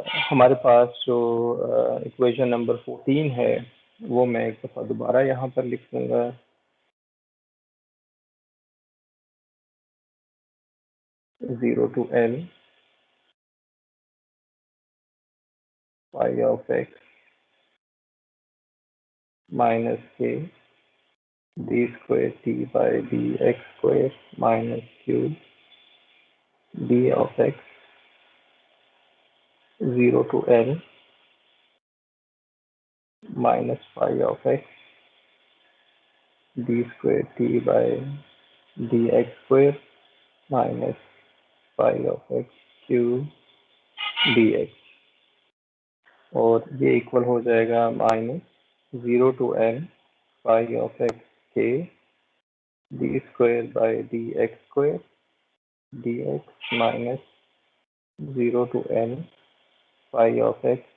हमारे पास जो equation number 14 है वो मैं एक दफ़ा दोबारा यहाँ पर लिख दूंगा। Zero to L pi of x minus के d square T by d x square minus q d of x zero to L minus pi of x d square T by d x square minus pi of x q d x, और ये equal हो जाएगा minus zero to L pi of x K d square by d x square d x minus zero to L pi of x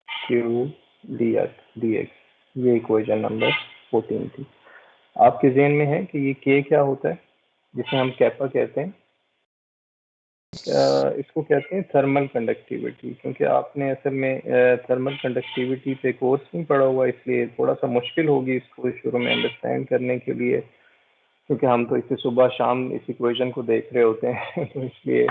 q d x. ये equation number 14 थी। आपके ज़हन में है कि ये के क्या होता है, जिसे हम कैपा कहते हैं? इसको कहते हैं थर्मल कंडक्टिविटी, क्योंकि आपने असल में थर्मल कंडक्टिविटी पे कोर्स नहीं पढ़ा हुआ, इसलिए थोड़ा सा मुश्किल होगी इसको शुरू में अंडरस्टैंड करने के लिए, क्योंकि हम तो इसे सुबह शाम इस इक्वेशन को देख रहे होते हैं तो इसलिए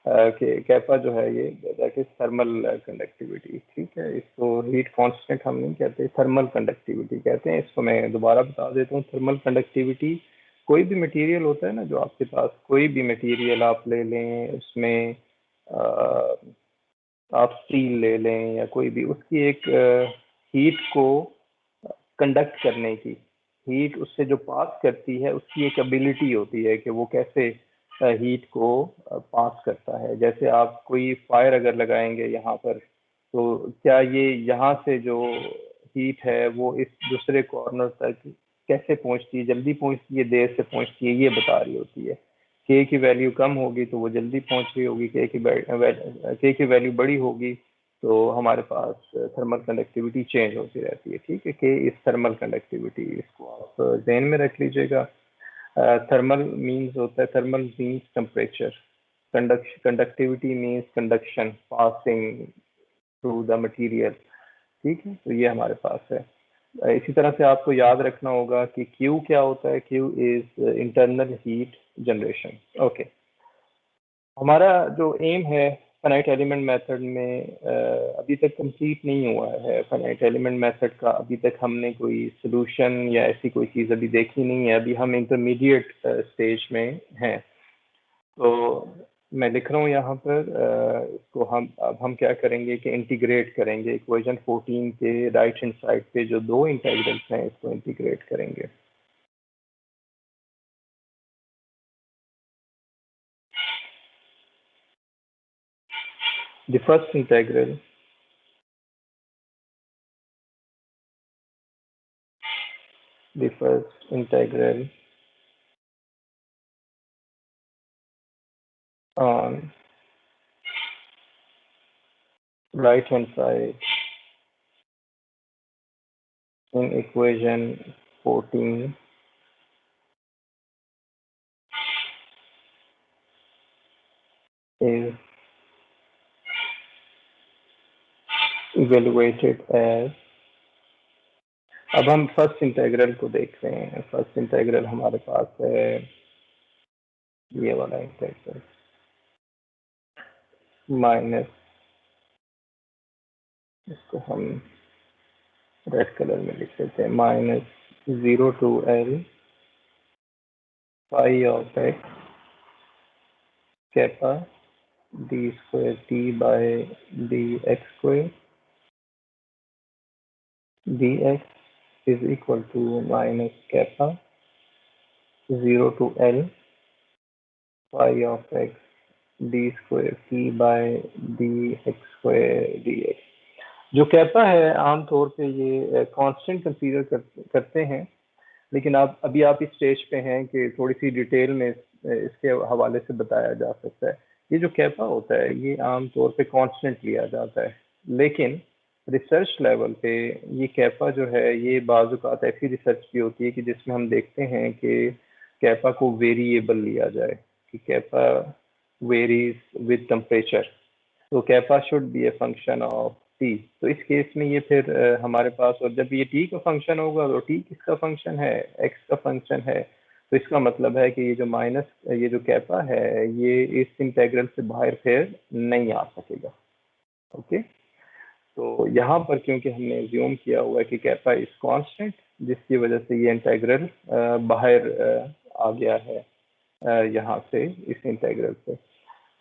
कि कैपा जो है ये दैट इज थर्मल कंडक्टिविटी। ठीक है, इसको हीट कांस्टेंट हम नहीं कहते, थर्मल कंडक्टिविटी कहते हैं। इसको मैं दोबारा बता देता हूँ। थर्मल कंडक्टिविटी कोई भी मटेरियल होता है ना, जो आपके पास कोई भी मटेरियल आप ले लें, उसमें आप स्टील ले लें या कोई भी, उसकी एक हीट को कंडक्ट करने की, हीट उससे जो पास करती है उसकी एक एबिलिटी होती है कि वो कैसे हीट को पास करता है। जैसे आप कोई फायर अगर लगाएंगे यहाँ पर, तो क्या ये यहाँ से जो हीट है वो इस दूसरे कॉर्नर तक कैसे पहुँचती है, जल्दी पहुँचती है, देर से पहुँचती है, ये बता रही होती है। के की वैल्यू कम होगी तो वो जल्दी पहुँच रही होगी, के की वैल्यू बड़ी होगी तो हमारे पास थर्मल कंडक्टिविटी चेंज होती रहती है। ठीक है, के इस थर्मल कंडक्टिविटी, इसको आप ध्यान में रख लीजिएगा। थर्मल मीन्स होता है, thermal means temperature, conductivity means conduction, passing through the material. ठीक है, तो ये हमारे पास है। इसी तरह से आपको याद रखना होगा कि Q क्या होता है। Q is internal heat generation. Okay, हमारा जो एम है फाइनाइट एलिमेंट मेथड में अभी तक कंप्लीट नहीं हुआ है। फाइनाइट एलिमेंट मेथड का अभी तक हमने कोई सोल्यूशन या ऐसी कोई चीज़ अभी देखी नहीं है। अभी हम इंटरमीडिएट स्टेज में हैं। तो मैं लिख रहा हूँ यहाँ पर इसको हम क्या करेंगे कि इंटीग्रेट करेंगे। इक्वेशन 14 के राइट हैंड साइड पे जो दो इंटीग्रल्स हैं इसको इंटीग्रेट करेंगे। The first integral on right hand side in equation 14 is evaluated as, अब हम फर्स्ट इंटीग्रल को देख रहे हैं। फर्स्ट इंटीग्रल हमारे पास है ये वाला इंटीग्रल, माइनस, इसको हम रेड कलर में लिख लेते हैं, minus zero to L pi of x kappa d square t by d x square d x is equal to minus kappa zero to L pi of x d square t by d x square d x. जो kappa है आमतौर पे ये constant consider करते हैं, लेकिन आप इस स्टेज पे हैं कि थोड़ी सी डिटेल में इसके हवाले से बताया जा सकता है। ये जो कैपा होता है ये आमतौर पे कांस्टेंट लिया जाता है, लेकिन रिसर्च लेवल पे ये कैपा जो है, ये बाज़ औक़ात ऐसी रिसर्च भी होती है कि जिसमें हम देखते हैं कि कैपा को वेरिएबल लिया जाए, कि कैपा वेरीज विद टेम्परेचर। तो kappa should be a function of T. तो इस केस में ये फिर हमारे पास, और जब ये टी का फंक्शन होगा तो टी किसका फंक्शन है, एक्स का फंक्शन है। तो इसका मतलब है कि ये जो माइनस, ये जो कैपा है ये इस इंटेग्रल से बाहर फिर नहीं आ सकेगा। ओके, तो यहाँ पर क्योंकि हमने एज्यूम किया हुआ है कि कैपा इज कांस्टेंट, जिसकी वजह से ये इंटेग्रल बाहर आ गया है यहाँ से, इस इंटेग्रल से।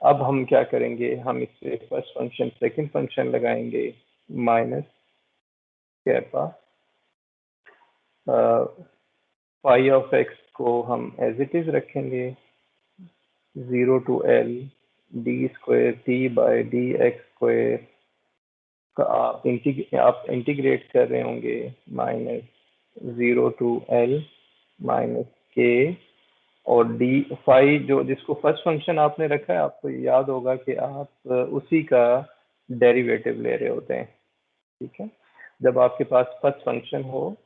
अब हम क्या करेंगे, हम इससे फर्स्ट फंक्शन सेकंड फंक्शन लगाएंगे, minus kappa phi of x को हम एज इट इज रखेंगे, 0 to L d square T by d x square का आप इंटीग्रेट कर रहे होंगे, -0 to L माइनस के, और डी फाई जो जिसको फर्स्ट फंक्शन आपने रखा है, आपको याद होगा कि आप उसी का डेरिवेटिव ले रहे होते हैं। ठीक है, जब आपके पास फर्स्ट फंक्शन हो,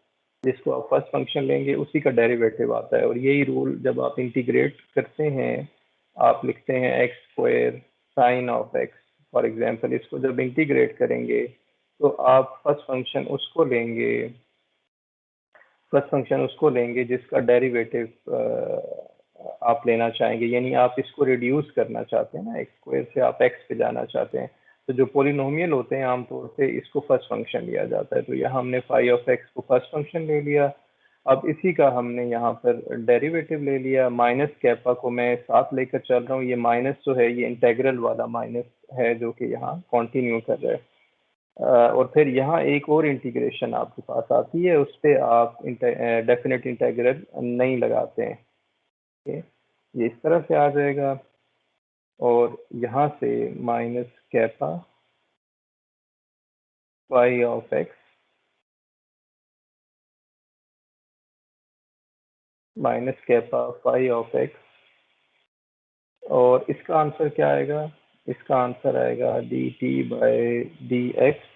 जिसको आप फर्स्ट फंक्शन लेंगे उसी का डेरिवेटिव आता है। और यही रूल जब आप इंटीग्रेट करते हैं, आप लिखते हैं x square sine of x. For example इसको जब इंटीग्रेट करेंगे तो आप फर्स्ट फंक्शन उसको लेंगे जिसका डेरिवेटिव आप लेना चाहेंगे, यानी आप इसको रिड्यूस करना चाहते हैं ना, एक्स स्क्वायर से आप एक्स पे जाना चाहते हैं। तो जो पोलिनोमियल होते हैं आमतौर पे इसको फर्स्ट फंक्शन लिया जाता है। तो यहाँ हमने फाई ऑफ एक्स को फर्स्ट फंक्शन ले लिया। अब इसी का हमने यहाँ पर डेरिवेटिव ले लिया। माइनस कैपा को मैं साथ लेकर चल रहा हूँ, ये माइनस जो है ये इंटेग्रल वाला माइनस है जो कि यहाँ कंटिन्यू कर रहा है। और फिर यहाँ एक और इंटीग्रेशन आपके पास आती है, उस पर आप डेफिनेट इंटेग्रल नहीं लगाते हैं। ओके, ये इस तरह से आ जाएगा, और यहाँ से minus kappa phi of x minus kappa phi of x, और इसका आंसर क्या आएगा, इसका आंसर आएगा d T by d x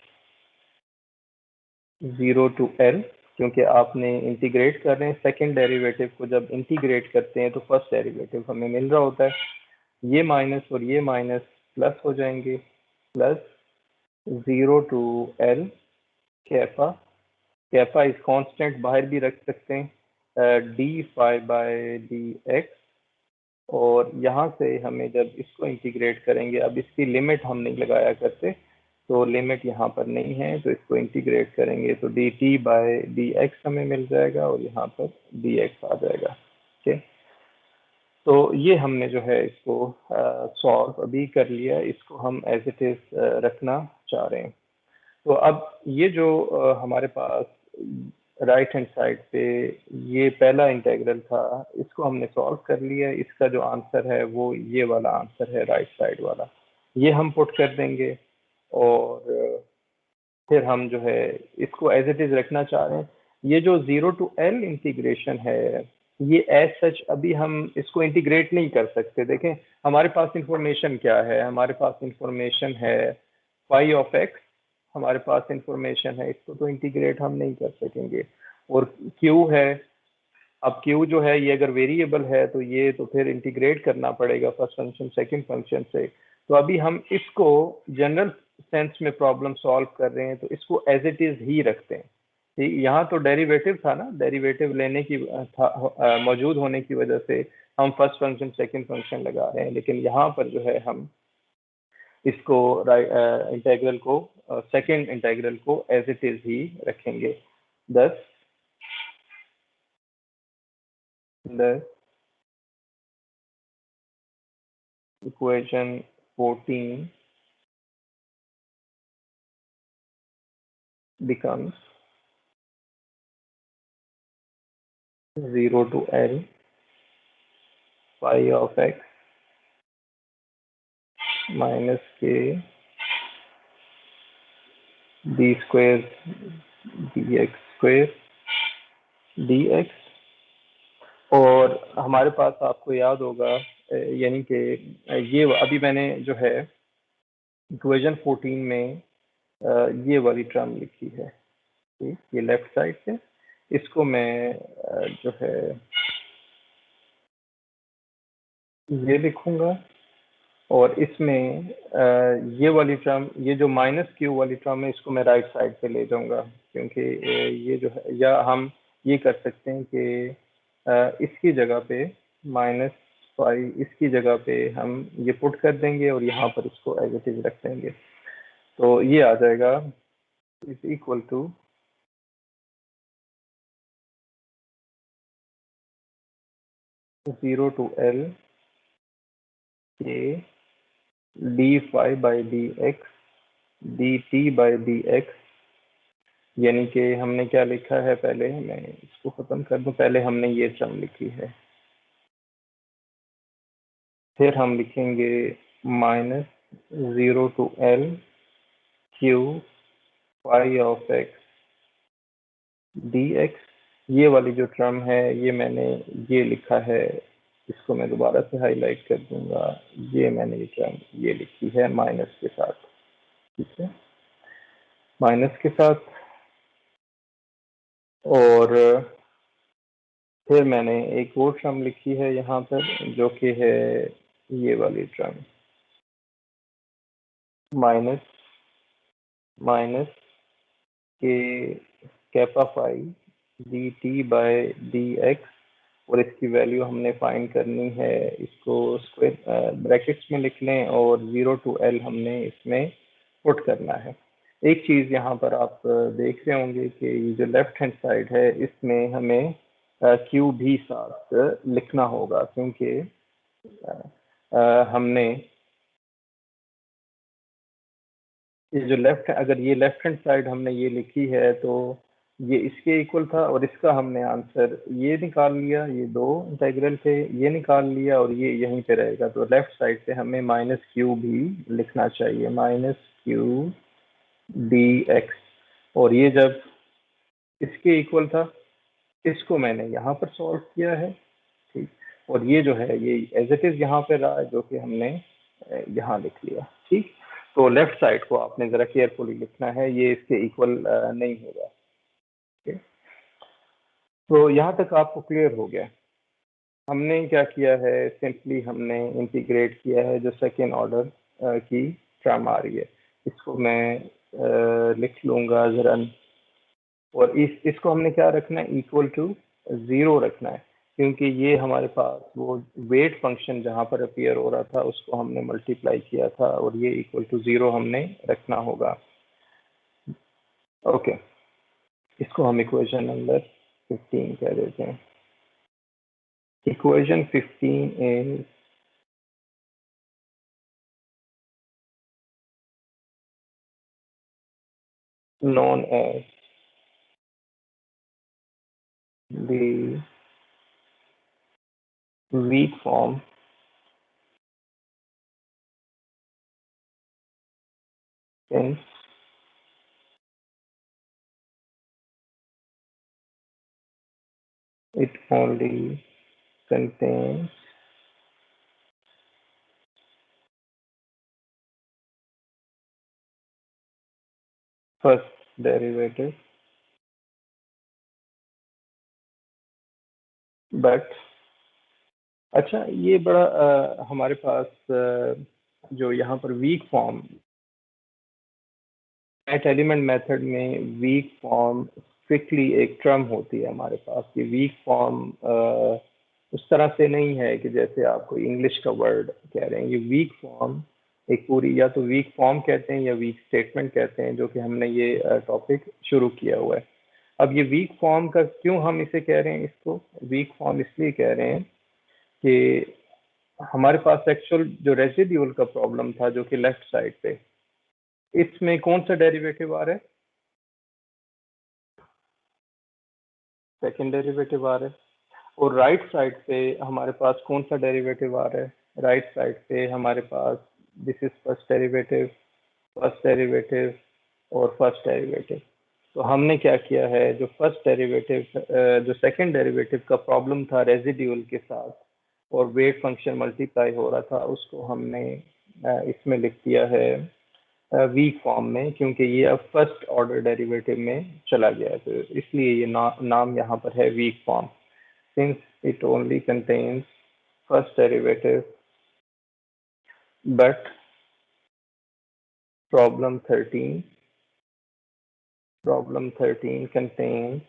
0 to L, क्योंकि आपने इंटीग्रेट कर रहे हैं सेकेंड डेरिवेटिव को। जब इंटीग्रेट करते हैं तो फर्स्ट डेरिवेटिव हमें मिल रहा होता है। ये माइनस और ये माइनस प्लस हो जाएंगे, plus 0 to L kappa, kappa इस कांस्टेंट बाहर भी रख सकते हैं, d phi by d x. और यहाँ से हमें जब इसको इंटीग्रेट करेंगे, अब इसकी लिमिट हम नहीं लगाया करते, तो लिमिट यहाँ पर नहीं है, तो इसको इंटीग्रेट करेंगे तो d T by d x हमें मिल जाएगा, और यहाँ पर डी एक्स आ जाएगा। ठीक है, तो ये हमने जो है इसको सॉल्व अभी कर लिया, इसको हम एज इट इज रखना चाह रहे हैं। तो अब ये जो हमारे पास राइट हैंड साइड पे ये पहला इंटेग्रल था, इसको हमने सॉल्व कर लिया। इसका जो आंसर है वो ये वाला आंसर है, राइट साइड वाला। ये हम पुट कर देंगे, और फिर हम जो है इसको एज इट इज रखना चाह रहे हैं। ये जो 0 to L इंटीग्रेशन है, ये एज सच अभी हम इसको इंटीग्रेट नहीं कर सकते। देखें हमारे पास इंफॉर्मेशन क्या है, हमारे पास इंफॉर्मेशन है फाई ऑफ एक्स, हमारे पास इंफॉर्मेशन है, इसको तो इंटीग्रेट हम नहीं कर सकेंगे। और क्यू है, अब क्यू जो है ये अगर वेरिएबल है तो ये तो फिर इंटीग्रेट करना पड़ेगा फर्स्ट फंक्शन सेकंड फंक्शन से। तो अभी हम इसको जनरल सेंस में प्रॉब्लम सॉल्व कर रहे हैं, तो इसको एज इट इज ही रखते हैं। ठीक, यहाँ तो डेरिवेटिव था ना, डेरिवेटिव लेने की मौजूद होने की वजह से हम फर्स्ट फंक्शन सेकंड फंक्शन लगा रहे हैं, लेकिन यहाँ पर जो है हम इसको इंटेग्रल को सेकंड इंटेग्रल को एज इट इज ही रखेंगे। दस दस equation 14 becomes 0 to L phi of x minus k d square dx square dx। और हमारे पास आपको याद होगा, यानी कि ये अभी मैंने जो है इक्वेशन 14 में ये वाली टर्म लिखी है, ठीक, ये लेफ्ट साइड से, इसको मैं जो है ये लिखूंगा, और इसमें ये वाली टर्म, ये जो माइनस क्यू वाली टर्म है, इसको मैं राइट साइड पे ले जाऊंगा, क्योंकि ये जो है, या हम ये कर सकते हैं कि इसकी जगह पे -5, इसकी जगह पे हम ये पुट कर देंगे और यहाँ पर इसको एज इट इज रख देंगे। तो ये आ जाएगा is equal to 0 to L के d5/dx dt by dx, यानी कि हमने क्या लिखा है, पहले मैं इसको खत्म कर दूं, पहले हमने ये टर्म लिखी है, फिर हम लिखेंगे -0 to L Q phi of x dx। ये वाली जो टर्म है, ये मैंने ये लिखा है, इसको मैं दोबारा से हाईलाइट कर दूंगा, ये मैंने ये टर्म ये लिखी है माइनस के साथ, ठीक है, माइनस के साथ। और फिर मैंने एक और टर्म लिखी है यहाँ पर, जो कि है ये वाली टर्म, माइनस माइनस के kappa phi d t by d x, और इसकी वैल्यू हमने फाइंड करनी है, इसको स्क्वायर ब्रैकेट्स में लिख लें, और 0 to L हमने इसमें पुट करना है। एक चीज़ यहाँ पर आप देख रहे होंगे कि ये जो लेफ्ट हैंड साइड है, इसमें हमें Q भी साथ लिखना होगा, क्योंकि हमने ये जो अगर ये लेफ्ट हैंड साइड हमने ये लिखी है, तो ये इसके इक्वल था, और इसका हमने आंसर ये निकाल लिया, ये दो इंटेग्रल थे, ये निकाल लिया, और ये यहीं पे रहेगा। तो लेफ्ट साइड पे हमें -q भी लिखना चाहिए, -q dx, और ये जब इसके इक्वल था, इसको मैंने यहाँ पर सॉल्व किया है, ठीक, और ये जो है ये एज इट इज यहाँ पे रहा है, जो कि हमने यहाँ लिख लिया, ठीक। तो लेफ्ट साइड को आपने जरा केयरफुली लिखना है, ये इसके इक्वल नहीं होगा, ठीक। तो यहाँ तक आपको क्लियर हो गया। हमने क्या किया है, सिंपली हमने इंटीग्रेट किया है जो सेकेंड ऑर्डर की टर्म आ रही है, इसको मैं लिख लूंगा जरा, और इसको हमने क्या रखना है, इक्वल टू 0 रखना है, क्योंकि ये हमारे पास वो वेट फंक्शन जहाँ पर अपीयर हो रहा था, उसको हमने मल्टीप्लाई किया था, और ये इक्वल टू 0 हमने रखना होगा। ओके, इसको हम इक्वेशन नंबर 15 कह देते हैं। Equation 15 is known as the weak form since it only contains first derivative, but अच्छा, ये बड़ा हमारे पास जो यहाँ पर weak form, at element method में वीक फॉर्म स्ट्रिक्टली एक टर्म होती है हमारे पास। ये वीक फॉर्म उस तरह से नहीं है कि जैसे आप कोई इंग्लिश का वर्ड कह रहे हैं। ये वीक फॉर्म एक पूरी, या तो वीक फॉर्म कहते हैं या वीक स्टेटमेंट कहते हैं, जो कि हमने ये टॉपिक शुरू किया हुआ है। अब ये वीक फॉर्म का क्यों हम इसे कह रहे हैं, इसको वीक फॉर्म इसलिए कह रहे हैं कि हमारे पास एक्चुअल जो रेसिड्यूल का प्रॉब्लम था, जो कि लेफ्ट साइड पे, इसमें कौन सा डेरिवेटिव आ रहा है, सेकंड डेरिवेटिव आ रहा है। और राइट साइड पे हमारे पास कौन सा डेरिवेटिव आ रहा है, राइट साइड पे हमारे पास दिस इज फर्स्ट डेरिवेटिव और फर्स्ट डेरिवेटिव। तो हमने क्या किया है, जो फर्स्ट डेरिवेटिव, जो सेकंड डेरिवेटिव का प्रॉब्लम था रेसिड्यूल के साथ, और वेट फंक्शन मल्टीप्लाई हो रहा था, उसको हमने इसमें लिख दिया है वीक फॉर्म में, क्योंकि ये अब फर्स्ट ऑर्डर डेरिवेटिव में चला गया है, तो इसलिए ये नाम यहाँ पर है weak form, since it only contains first derivative but problem 13 contains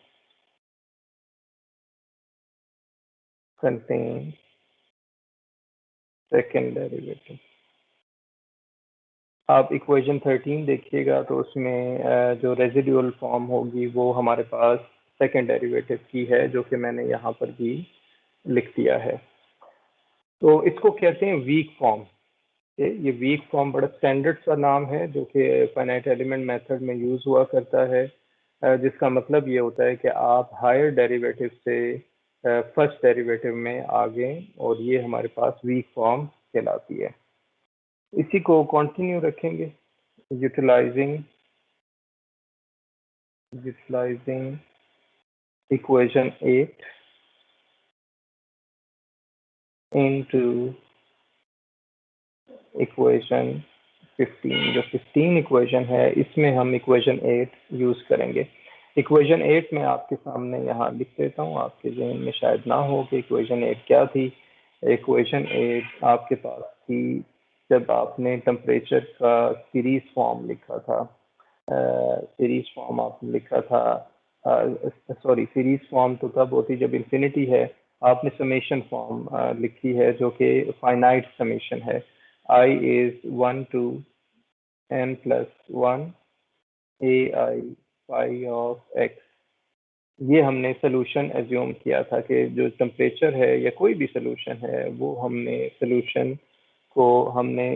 second derivative। आप इक्वेशन 13 देखिएगा तो उसमें जो रेजिडुअल फॉर्म होगी वो हमारे पास सेकंड डेरिवेटिव की है, जो कि मैंने यहाँ पर भी लिख दिया है। तो इसको कहते हैं वीक फॉर्म। ये वीक फॉर्म बड़ा स्टैंडर्ड सा नाम है जो कि फाइनाइट एलिमेंट मेथड में यूज हुआ करता है, जिसका मतलब ये होता है कि आप हायर डेरिवेटिव से फर्स्ट डेरिवेटिव में आ गए, और ये हमारे पास वीक फॉर्म कहलाती है। इसी को कंटिन्यू रखेंगे। Utilizing equation 8 into equation 15। जो 15 इक्वेशन है इसमें हम इक्वेशन 8 यूज करेंगे। इक्वेशन 8 में आपके सामने यहाँ लिख देता हूँ, आपके जहन में शायद ना हो कि इक्वेशन 8 क्या थी। इक्वेशन 8 आपके पास थी जब आपने टेम्परेचर का सीरीज फॉर्म लिखा था। सीरीज फॉर्म आपने लिखा था, सॉरी सीरीज फॉर्म तो तब होती जब इंफिनिटी है। आपने समेशन फॉर्म लिखी है जो कि फाइनाइट समेशन है। I is 1 to n plus 1 ai phi of x। ये हमने सोल्यूशन एज्यूम किया था कि जो टेम्परेचर है या कोई भी सोल्यूशन है वो हमने सोल्यूशन को हमने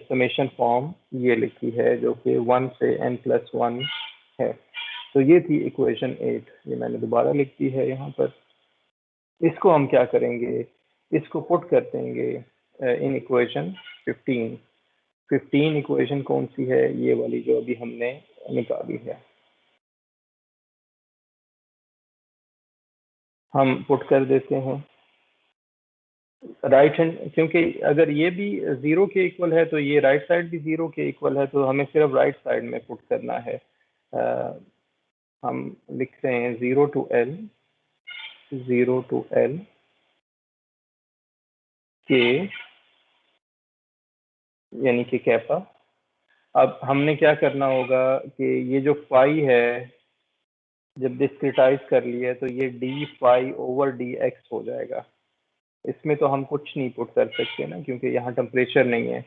समेशन फॉर्म ये लिखी है जो कि 1 से n+1 है। तो ये थी इक्वेशन 8, ये मैंने दोबारा लिख दी है यहाँ पर। इसको हम क्या करेंगे, इसको पुट कर देंगे इन इक्वेशन 15। 15 इक्वेशन कौन सी है, ये वाली जो अभी हमने निकाली है। हम पुट कर देते हैं राइट हैंड, क्योंकि अगर ये भी जीरो के इक्वल है तो ये राइट साइड भी जीरो के इक्वल है, तो हमें सिर्फ राइट साइड में पुट करना है। हम लिख रहे हैं 0 to L के, यानी कि कैपा। अब हमने क्या करना होगा कि ये जो फाई है जब डिस्क्रिटाइज कर लिया है तो ये d phi over d x हो जाएगा। इसमें तो हम कुछ नहीं पुट कर सकते ना, क्योंकि यहाँ टेम्परेचर नहीं है।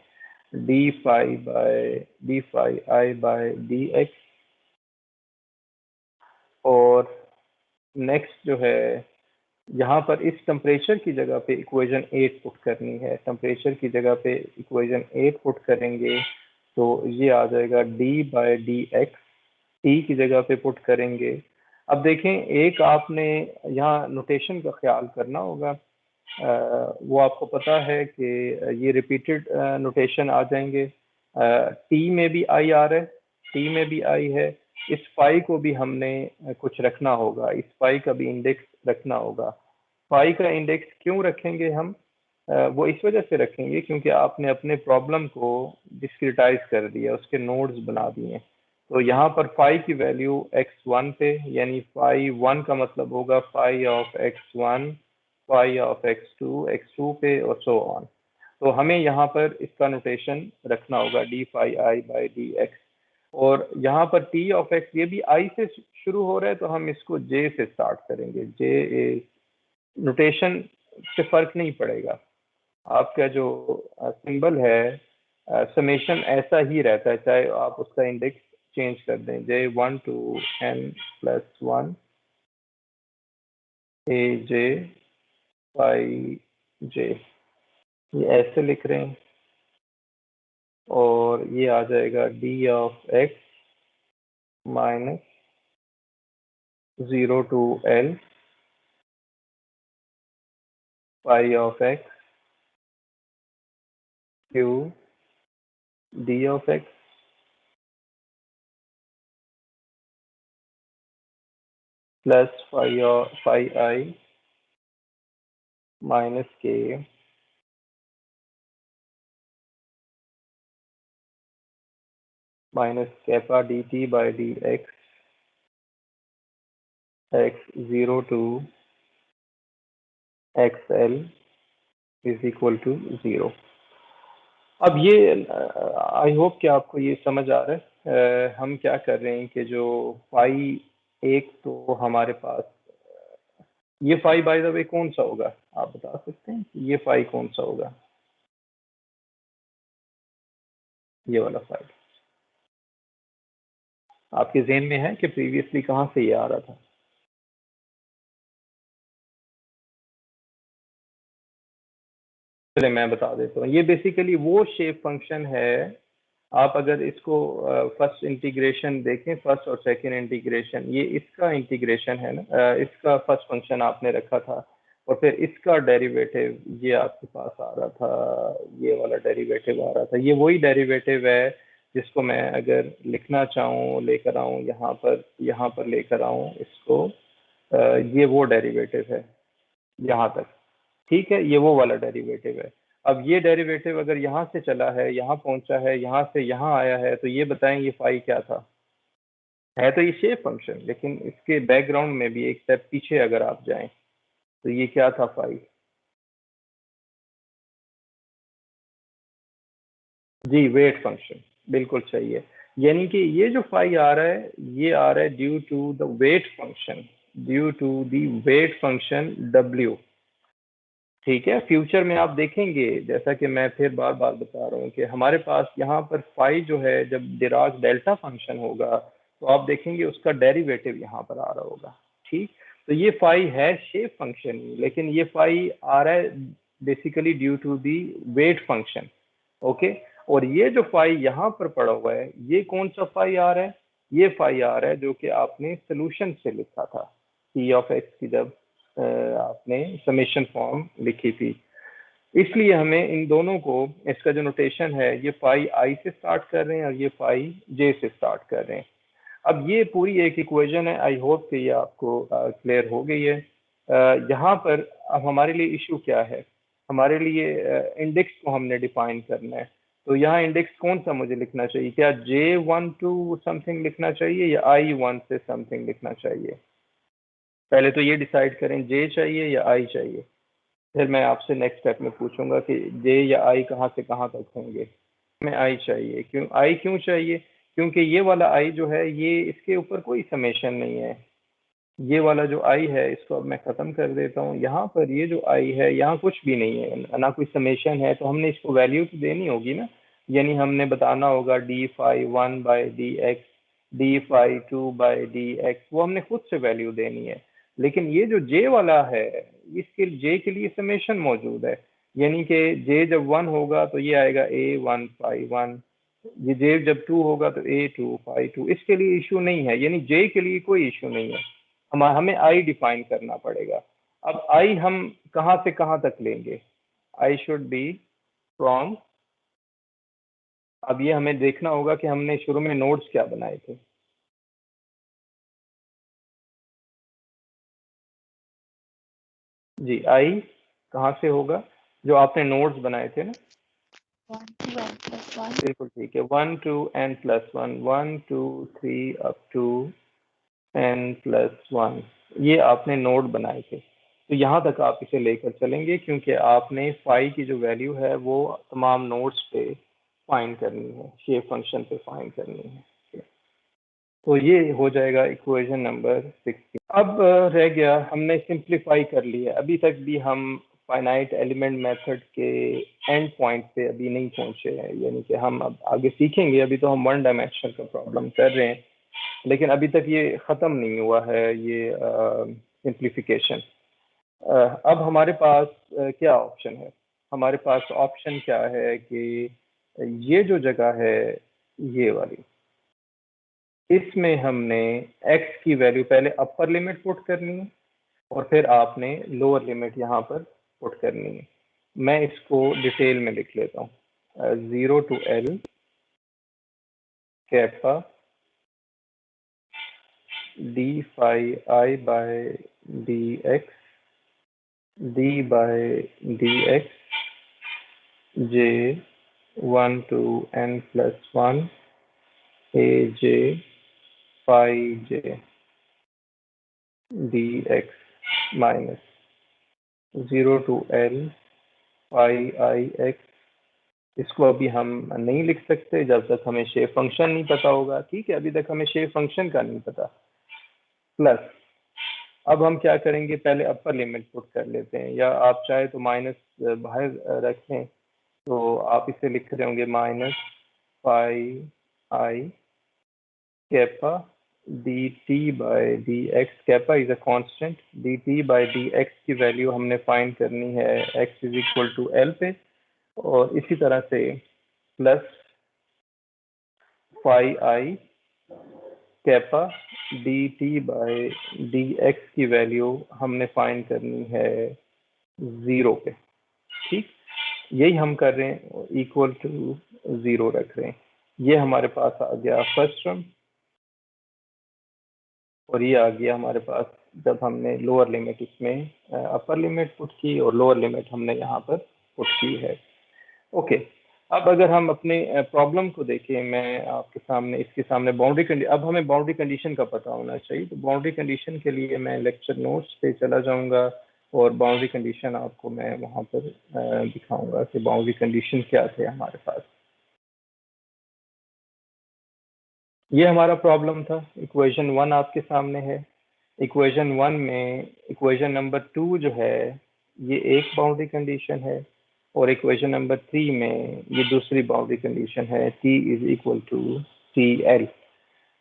डी फाई आई बाय डी एक्स। और नेक्स्ट जो है, यहाँ पर इस टेम्परेचर की जगह पे इक्वेशन 8 पुट करनी है। टेम्परेचर की जगह पे इक्वेशन 8 पुट करेंगे तो ये आ जाएगा d by d x. T की जगह पे पुट करेंगे। अब देखें, एक आपने यहाँ नोटेशन का ख्याल करना होगा। वो आपको पता है कि ये रिपीटेड नोटेशन आ जाएंगे। टी में भी आई आ रहा है, टी में भी आई है। इस फाई को भी हमने कुछ रखना होगा, इस फाई का भी इंडेक्स रखना होगा। फाई का इंडेक्स क्यों रखेंगे हम, वो इस वजह से रखेंगे क्योंकि आपने अपने प्रॉब्लम को डिस्क्रिटाइज कर दिया, उसके नोड्स बना दिए। तो यहाँ पर फाई की वैल्यू x1 पे, यानी फाई 1 का मतलब होगा phi of x1, phi of x2 पे और सो ऑन। तो हमें यहाँ पर इसका नोटेशन रखना होगा d phi i by d x. और यहाँ पर टी ऑफ एक्स ये भी आई से शुरू हो रहा है, तो हम इसको जे से स्टार्ट करेंगे। जे इज नोटेशन से फर्क नहीं पड़ेगा, आपका जो सिंबल है समेशन ऐसा ही रहता है, चाहे आप उसका इंडेक्स चेंज कर दें। जे 1 to n+1 ए जे पाई जे, ये ऐसे लिख रहे हैं। और ये आ जाएगा d of x minus 0 to L pi of x q d of x plus phi i minus K minus kappa d T by d x 0 to XL is equal to 0। अब ये आई होप कि आपको ये समझ आ रहा है। हम क्या कर रहे हैं कि जो फाई एक तो हमारे पास, ये फाई बाय द वे कौन सा होगा, आप बता सकते हैं कि ये फाई कौन सा होगा? ये वाला फाई आपके जेहन में है कि प्रीवियसली कहाँ से ये आ रहा था? चले मैं बता देता हूँ, ये बेसिकली वो शेप फंक्शन है। आप अगर इसको फर्स्ट इंटीग्रेशन देखें, फर्स्ट और सेकंड इंटीग्रेशन, ये इसका इंटीग्रेशन है ना, इसका फर्स्ट फंक्शन आपने रखा था और फिर इसका डेरिवेटिव ये आपके पास आ रहा था, ये वाला डेरिवेटिव आ रहा था। ये वही डेरिवेटिव है जिसको मैं अगर लिखना चाहूँ, लेकर आऊँ यहाँ पर लेकर आऊँ इसको, ये वो डेरिवेटिव है यहाँ तक। ठीक है, ये वो वाला डेरिवेटिव है। अब ये डेरिवेटिव अगर यहाँ से चला है, यहाँ पहुंचा है, यहाँ से यहाँ आया है, तो ये बताएं ये फाई क्या था? है तो ये शेप फंक्शन, लेकिन इसके बैकग्राउंड में भी एक स्टेप पीछे अगर आप जाएं तो ये क्या था फाई? जी, वेट फंक्शन, बिल्कुल सही है। यानी कि ये जो फाई आ रहा है, ये आ रहा है due to the weight function, due to the weight function W. ठीक है, फ्यूचर में आप देखेंगे, जैसा कि मैं फिर बार बार बता रहा हूँ कि हमारे पास यहाँ पर फाई जो है, जब डिराक डेल्टा फंक्शन होगा तो आप देखेंगे उसका डेरिवेटिव यहाँ पर आ रहा होगा। ठीक, तो ये फाई है शेप फंक्शन ही, लेकिन ये फाई आ रहा है basically due to the weight function. Okay, और ये जो फाई यहाँ पर पड़ा हुआ है, ये कौन सा फाई आ रहा है? ये फाई आ रहा है जो कि आपने सोल्यूशन से लिखा था, पी ऑफ एक्स की जब आपने समेशन फॉर्म लिखी थी। इसलिए हमें इन दोनों को, इसका जो नोटेशन है, ये फाई आई से स्टार्ट कर रहे हैं और ये फाई जे से स्टार्ट कर रहे हैं। अब ये पूरी एक इक्वेशन है, आई होप कि ये आपको क्लियर हो गई है। यहाँ पर अब हमारे लिए इशू क्या है? हमारे लिए इंडेक्स को हमने डिफाइन करना है। तो यहाँ इंडेक्स कौन सा मुझे लिखना चाहिए? क्या J1 to समथिंग लिखना चाहिए या I1 से समथिंग लिखना चाहिए? पहले तो ये डिसाइड करें, जे चाहिए या आई चाहिए। फिर मैं आपसे नेक्स्ट स्टेप में पूछूंगा कि जे या आई कहाँ से कहाँ तक होंगे। हमें आई चाहिए, क्यों आई क्यों चाहिए? क्योंकि ये वाला आई जो है, ये इसके ऊपर कोई समेशन नहीं है। ये वाला जो आई है, इसको अब मैं खत्म कर देता हूँ। यहाँ पर ये जो आई है, यहाँ कुछ भी नहीं है, ना कोई समेशन है, तो हमने इसको वैल्यू तो देनी होगी ना। यानी हमने बताना होगा d φ1/dx, d φ2/dx, वो हमने खुद से वैल्यू देनी है। लेकिन ये जो जे वाला है, इसके जे के लिए समेशन मौजूद है। यानी कि जे जब 1 होगा तो ये आएगा a1φ1, ये जे जब 2 होगा तो a2φ2। इसके लिए इशू नहीं है, यानी जे के लिए कोई इशू नहीं है। हमें आई डिफाइन करना पड़ेगा। अब आई हम कहाँ से कहाँ तक लेंगे? आई शुड बी फ्रॉम, अब ये हमें देखना होगा कि हमने शुरू में नोड्स क्या बनाए थे। जी, आई कहाँ से होगा? जो आपने नोड्स बनाए थे ना। 1 to n+1। बिल्कुल ठीक है, 1 to n+1, 1 2 3 up to n+1, ये आपने नोड बनाए थे। तो यहाँ तक आप इसे लेकर चलेंगे, क्योंकि आपने फाई की जो वैल्यू है वो तमाम नोड्स पे फाइंड करनी है, शेप फंक्शन पे फाइंड करनी है। तो ये हो जाएगा इक्वेशन नंबर 16। अब रह गया, हमने सिंप्लीफाई कर लिया। अभी तक भी हम फाइनाइट एलिमेंट मेथड के एंड पॉइंट पे अभी नहीं पहुंचे हैं, यानी कि हम अब आगे सीखेंगे। अभी तो हम वन डायमेंशन का प्रॉब्लम कर रहे हैं, लेकिन अभी तक ये ख़त्म नहीं हुआ है ये सिंप्लीफिकेशन। अब हमारे पास क्या ऑप्शन है? हमारे पास ऑप्शन क्या है कि ये जो जगह है, ये वाली, इसमें हमने x की वैल्यू पहले अपर लिमिट पुट करनी है और फिर आपने लोअर लिमिट यहाँ पर पुट करनी है। मैं इसको डिटेल में लिख लेता हूँ। 0 to L kappa d φi/dx, d/dx J1 to n+1 aj phi j dx minus 0 to L phi I x इसको अभी हम नहीं लिख सकते जब तक हमें शेप फंक्शन नहीं पता होगा। ठीक है, अभी तक हमें शेप फंक्शन का नहीं पता। प्लस अब हम क्या करेंगे, पहले अपर लिमिट पुट कर लेते हैं, या आप चाहे तो माइनस बाहर रखें, तो आप इसे लिख रहे होंगे minus five i kappa d T by d x. Kappa is a constant, d T by d x की वैल्यू हमने फाइंड करनी है x is equal to L पे, और इसी तरह से plus five i kappa d T by d x की वैल्यू हमने फाइंड करनी है 0 पे। ठीक, यही हम कर रहे हैं, इक्वल टू 0 रख रहे हैं। ये हमारे पास आ गया फर्स्ट टर्म, और ये आ गया हमारे पास जब हमने लोअर लिमिट इसमें अपर लिमिट पुट की और लोअर लिमिट हमने यहाँ पर पुट की है। ओके, अब अगर हम अपने प्रॉब्लम को देखें, मैं आपके सामने इसके सामने बाउंड्री कंडीशन, अब हमें बाउंड्री कंडीशन का पता होना चाहिए। तो बाउंड्री कंडीशन के लिए मैं लेक्चर नोट्स पे चला जाऊंगा और बाउंड्री कंडीशन आपको मैं वहाँ पर दिखाऊंगा कि बाउंड्री कंडीशन क्या थे हमारे पास। ये हमारा प्रॉब्लम था। इक्वेशन 1 आपके सामने है। इक्वेशन 1 में इक्वेशन नंबर 2 जो है ये एक बाउंड्री कंडीशन है, और इक्वेशन नंबर 3 में ये दूसरी बाउंड्री कंडीशन है, t is equal to T L.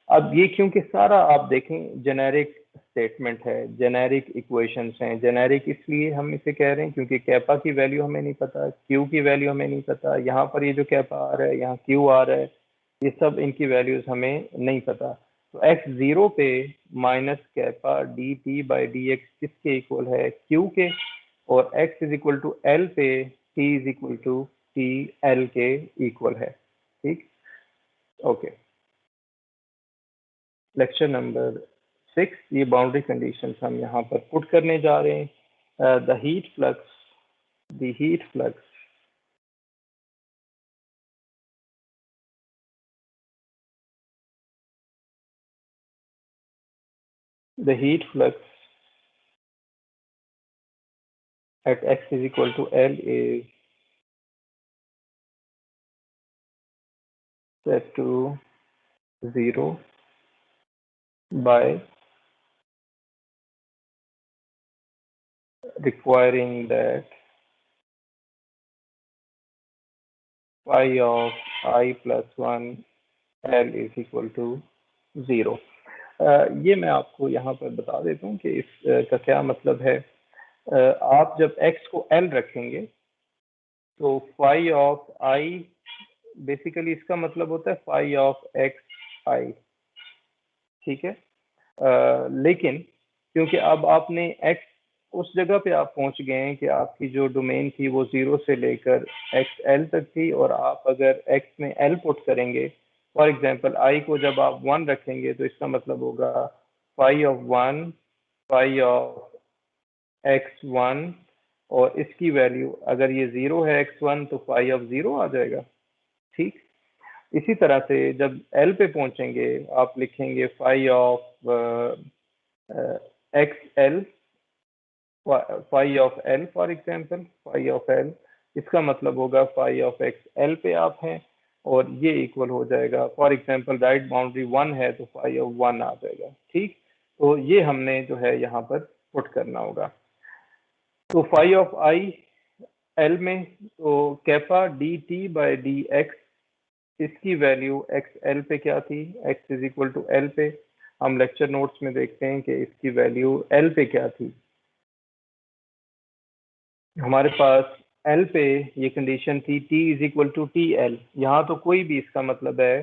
अब ये क्योंकि सारा आप देखें जेनेरिक स्टेटमेंट है, जेनेरिक इक्वेशंस हैं। जेनेरिक इसलिए हम इसे कह रहे हैं क्योंकि कैपा की वैल्यू हमें नहीं पता, क्यू की वैल्यू हमें नहीं पता, यहाँ पर ये जो कैपा आ रहा है, यहाँ क्यू आ रहा है, ये सब इनकी वैल्यूज हमें नहीं पता। तो एक्स 0 पे minus kappa d T by d x किसके इक्वल है, क्यू के, और x is equal to L पे T is equal to T L के इक्वल है। ठीक, ओके। लेक्चर नंबर 6, ये बाउंड्री कंडीशंस हम यहाँ पर पुट करने जा रहे हैं। The heat flux the heat flux the heat flux at x is equal to L is set to 0 by requiring that phi of I plus 1 L is equal to 0। ये मैं आपको यहाँ पर बता देता हूँ कि इसका क्या मतलब है। आप जब x को L रखेंगे तो phi ऑफ I, बेसिकली इसका मतलब होता है phi ऑफ x I। ठीक है, लेकिन क्योंकि अब आपने x उस जगह पे आप पहुंच गए हैं कि आपकी जो डोमेन थी वो 0 से लेकर xl तक थी, और आप अगर x में l पुट करेंगे, फॉर एग्जांपल i को जब आप 1 रखेंगे तो इसका मतलब होगा phi of 1 phi of x1, और इसकी वैल्यू अगर ये 0 है x1 तो phi ऑफ 0 आ जाएगा। ठीक, इसी तरह से जब L पे पहुंचेंगे आप लिखेंगे phi of x L, phi of L for example, phi of L, इसका मतलब होगा phi ऑफ एक्स L पे आप हैं, और ये इक्वल हो जाएगा, फॉर एग्जांपल राइट बाउंड्री 1 है तो phi ऑफ 1 आ जाएगा। ठीक, तो ये हमने जो है यहाँ पर पुट करना होगा। तो phi ऑफ I L में, तो kappa d T by d x, इसकी वैल्यू एक्स एल पे क्या थी, x is equal to L पे। हम लेक्चर नोट्स में देखते हैं कि इसकी वैल्यू एल पे क्या थी। हमारे पास एल पे ये कंडीशन थी t is equal to T L. यहाँ तो कोई भी इसका मतलब है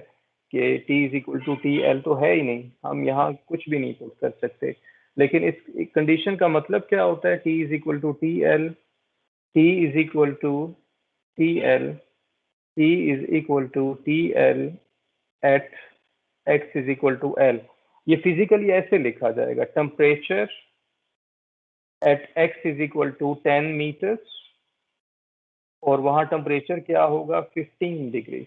कि t is equal to T L तो है ही नहीं, हम यहाँ कुछ भी नहीं पुट कर सकते। लेकिन इस कंडीशन का मतलब क्या होता है, T is equal to T L, t is equal to T L, t is equal to T L at x is equal to L. ये फिजिकली ऐसे लिखा जाएगा, temperature at x is equal to 10 metres, और वहाँ temperature क्या होगा 15 degree,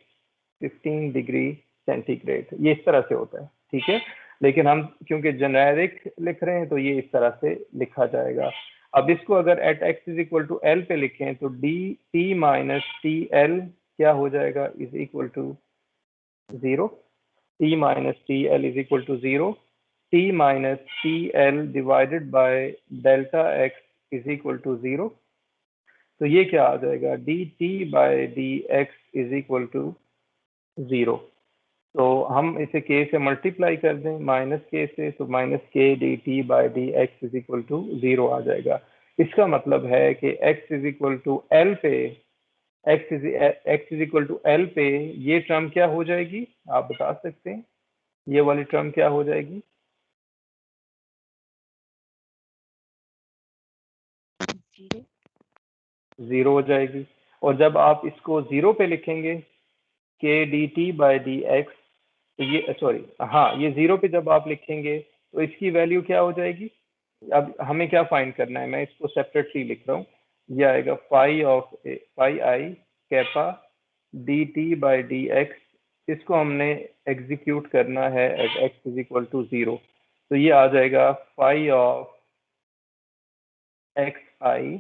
15 degree centigrade. ये इस तरह से होता है। ठीक है, लेकिन हम क्योंकि जेनेरिक लिख रहे हैं तो ये इस तरह से लिखा जाएगा। अब इसको अगर at x is equal to L पे लिखें तो d t minus t L क्या हो जाएगा, is equal to 0, t minus t L is equal to 0, t minus t L divided by delta x is equal to 0। तो ये क्या आ जाएगा, d T by d x is equal to 0। तो हम इसे k से मल्टीप्लाई कर दें माइनस के से, तो माइनस के d T by d x is equal to 0 आ जाएगा। इसका मतलब है कि x is equal to L पे, x is equal to L पे ये टर्म क्या हो जाएगी, आप बता सकते हैं ये वाली टर्म क्या हो जाएगी? 0 हो जाएगी। और जब आप इसको 0 पे लिखेंगे के d T by d x, तो ये सॉरी हाँ, ये 0 पे जब आप लिखेंगे तो इसकी वैल्यू क्या हो जाएगी? अब हमें क्या फाइंड करना है, मैं इसको सेपरेटली लिख रहा हूँ। ये आएगा phi i kappa d T by d x, इसको हमने एग्जीक्यूट करना है at x is equal to 0। तो ये आ जाएगा phi of x i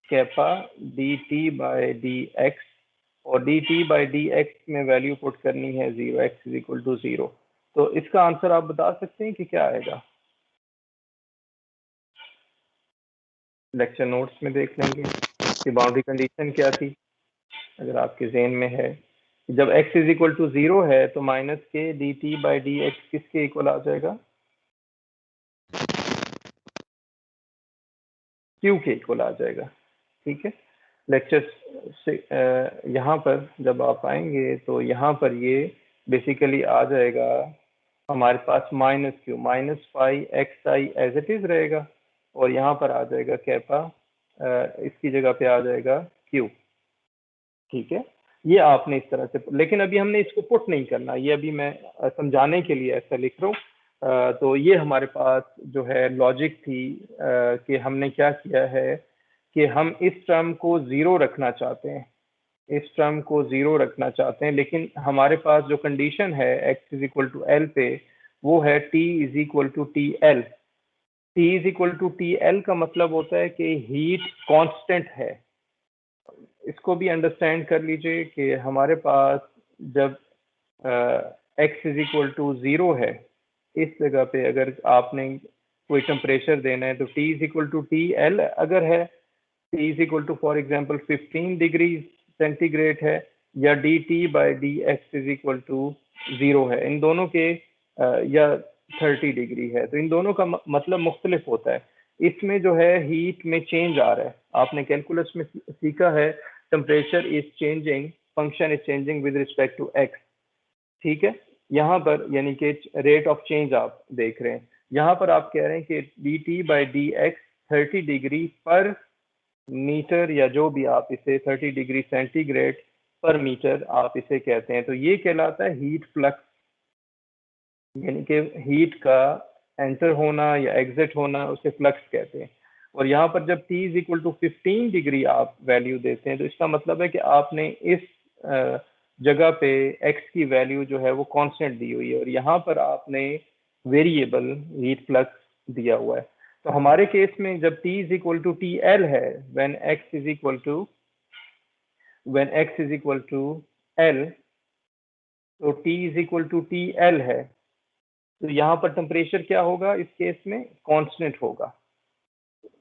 kappa d T by d x, और d T by d x में वैल्यू पुट करनी है 0, एक्स इज इक्वल टू 0। तो इसका आंसर आप बता सकते हैं कि क्या आएगा? लेक्चर नोट्स में देख लेंगे कि बाउंड्री कंडीशन क्या थी, अगर आपके जेन में है। जब x इज इक्वल टू 0 है तो माइनस के d T by d x किसके इक्वल आ जाएगा? q के इक्वल आ जाएगा। ठीक है, लेक्चर से यहाँ पर जब आप आएंगे तो यहाँ पर ये बेसिकली आ जाएगा हमारे पास minus q, minus phi x i as it is रहेगा, और यहाँ पर आ जाएगा कैपा, इसकी जगह पे आ जाएगा क्यू। ठीक है, ये आपने इस तरह से, लेकिन अभी हमने इसको पुट नहीं करना, ये अभी मैं समझाने के लिए ऐसा लिख रहा हूँ। तो ये हमारे पास जो है लॉजिक थी कि हमने क्या किया है कि हम इस टर्म को 0 रखना चाहते हैं, इस टर्म को 0 रखना चाहते हैं, लेकिन हमारे पास जो कंडीशन है x is equal to L पे, वो है t is equal to T L. T is equal to T L का मतलब होता है कि हीट कांस्टेंट है। इसको भी अंडरस्टैंड कर लीजिए कि हमारे पास जब x इज इक्वल टू 0 है, इस जगह पे अगर आपने कोई टेम्परेचर देना है तो t is equal to T L अगर है, t is equal to for example 15 degree centigrade है, या d T by d x is equal to 0 है, इन दोनों के या 30 डिग्री है, तो इन दोनों का मतलब मुख्तलिफ होता है। इसमें जो है हीट में चेंज आ रहा है, आपने कैलकुलस में सीखा है temperature is changing, function is changing with respect to x. ठीक है, यहाँ पर यानी कि रेट ऑफ चेंज आप देख रहे हैं, यहाँ पर आप कह रहे हैं कि D T by d x 30 degree पर मीटर, या जो भी आप इसे 30 डिग्री सेंटीग्रेड पर मीटर आप इसे कहते हैं, तो ये कहलाता है हीट फ्लक्स, यानी कि हीट का एंटर होना या एग्जिट होना उसे फ्लक्स कहते हैं। और यहाँ पर जब t is equal to 15 degree आप वैल्यू देते हैं, तो इसका मतलब है कि आपने इस जगह पे x की वैल्यू जो है वो कांस्टेंट दी हुई है, और यहाँ पर आपने वेरिएबल हीट फ्लक्स दिया हुआ है। तो हमारे केस में जब t is equal to T L है, when x is equal to L, तो t is equal to T L है, तो यहाँ पर टेम्परेचर क्या होगा, इस केस में कांस्टेंट होगा,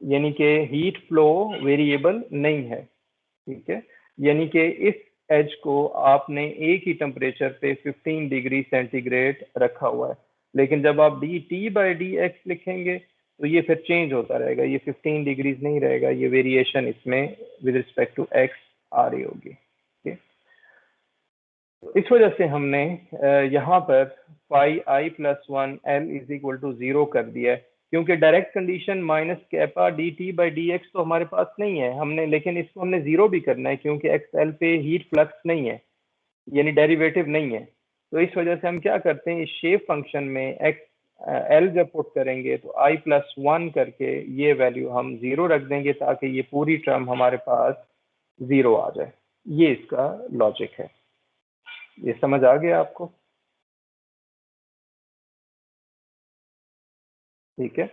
यानी कि हीट फ्लो वेरिएबल नहीं है। ठीक है, यानी कि इस एज को आपने एक ही टेम्परेचर पे 15 डिग्री सेंटीग्रेड रखा हुआ है, लेकिन जब आप D T by d x लिखेंगे तो ये फिर चेंज होता रहेगा, ये 15 डिग्रीज नहीं रहेगा, ये वेरिएशन इसमें विद रिस्पेक्ट टू एक्स आ रही होगी। ठीक, तो इस वजह से हमने यहाँ पर phi i plus one L is equal to 0 कर दिया है, क्योंकि direct condition minus kappa d T by d x तो हमारे पास नहीं है, हमने लेकिन इसको हमने 0 भी करना है क्योंकि एक्स एल पे हीट फ्लक्स नहीं है, यानी डेरिवेटिव नहीं है। तो इस वजह से हम क्या करते हैं, इस शेप फंक्शन में एक्स एल जब पुट करेंगे तो आई प्लस वन करके ये वैल्यू हम 0 रख देंगे, ताकि ये पूरी टर्म हमारे पास 0 आ जाए। ये इसका लॉजिक है, ये समझ आ गया आपको? ठीक है,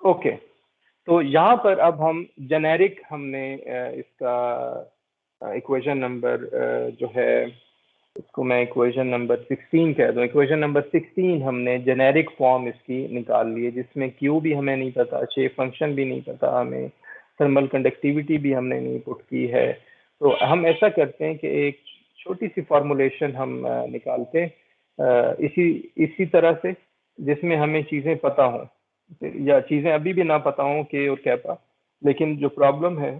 ओके। तो यहाँ पर अब हम जेनेरिक हमने इसका इक्वेशन नंबर जो है इसको मैं इक्वेशन नंबर 16 कह दूं। इक्वेशन नंबर 16 हमने जेनेरिक फॉर्म इसकी निकाल ली है, जिसमें क्यू भी हमें नहीं पता, शेप फंक्शन भी नहीं पता हमें, थर्मल कंडक्टिविटी भी हमने नहीं पुट की है। तो हम ऐसा करते हैं कि एक छोटी सी फॉर्मुलेशन हम निकालते इसी इसी तरह से, जिसमें हमें चीज़ें पता हों या चीज़ें अभी भी ना पता हों के और कैपा, लेकिन जो प्रॉब्लम है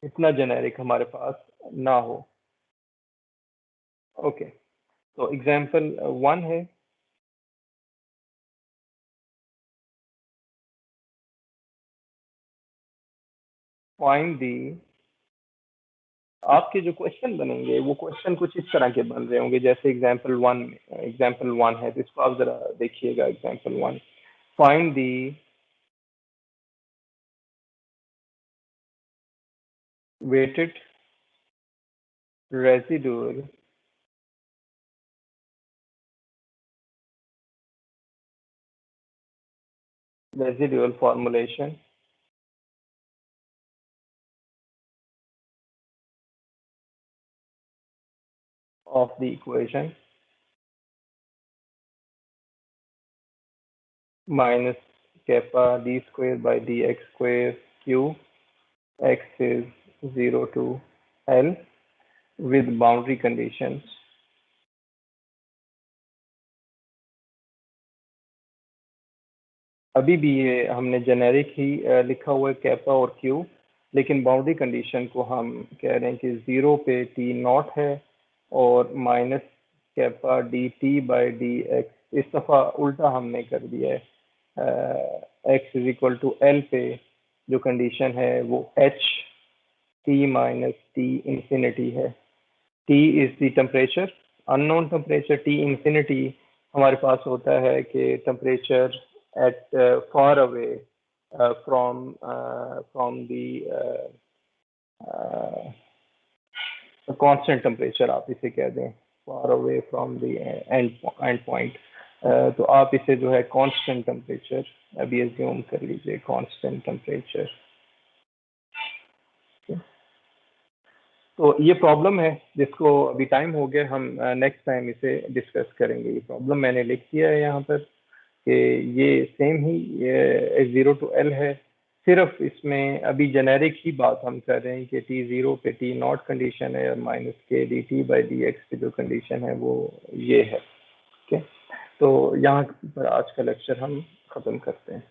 इतना जेनेरिक हमारे पास ना हो। ओके, तो एग्जाम्पल 1 है, फाइंड दी, आपके जो क्वेश्चन बनेंगे वो क्वेश्चन कुछ इस तरह के बन रहे होंगे जैसे एग्जाम्पल 1 है, तो इसको आप जरा देखिएगा। Example 1, find the weighted residual formulation of the equation minus kappa d square by dx square q, x is 0 to L with boundary conditions। अभी भी ये हमने जेनेरिक ही लिखा हुआ है कैपा और क्यू, लेकिन बाउंड्री कंडीशन को हम कह रहे हैं कि 0 पे टी नॉट है और minus kappa d T by d x. इस दफ़ा उल्टा हमने कर दिया है, x is equal to L पे जो कंडीशन है वो h T minus T infinity है। T is the temperature, unknown temperature. T infinity हमारे पास होता है कि temperature at far away from the uh, constant temperature, आप इसे कह दें far away from the end point। तो आप इसे जो है constant temperature अभी assume कर लीजिए, constant temperature। तो ये प्रॉब्लम है जिसको अभी टाइम हो गया, हम नेक्स्ट टाइम इसे डिस्कस करेंगे। ये प्रॉब्लम मैंने लिख दिया है यहाँ पर कि ये सेम ही जीरो टू एल है, सिर्फ इसमें अभी जेनेरिक ही बात हम कर रहे हैं कि टी जीरो पे टी नॉट कंडीशन है और माइनस के d T by d x की जो कंडीशन है वो ये है। ओके, तो यहाँ पर आज का लेक्चर हम ख़त्म करते हैं।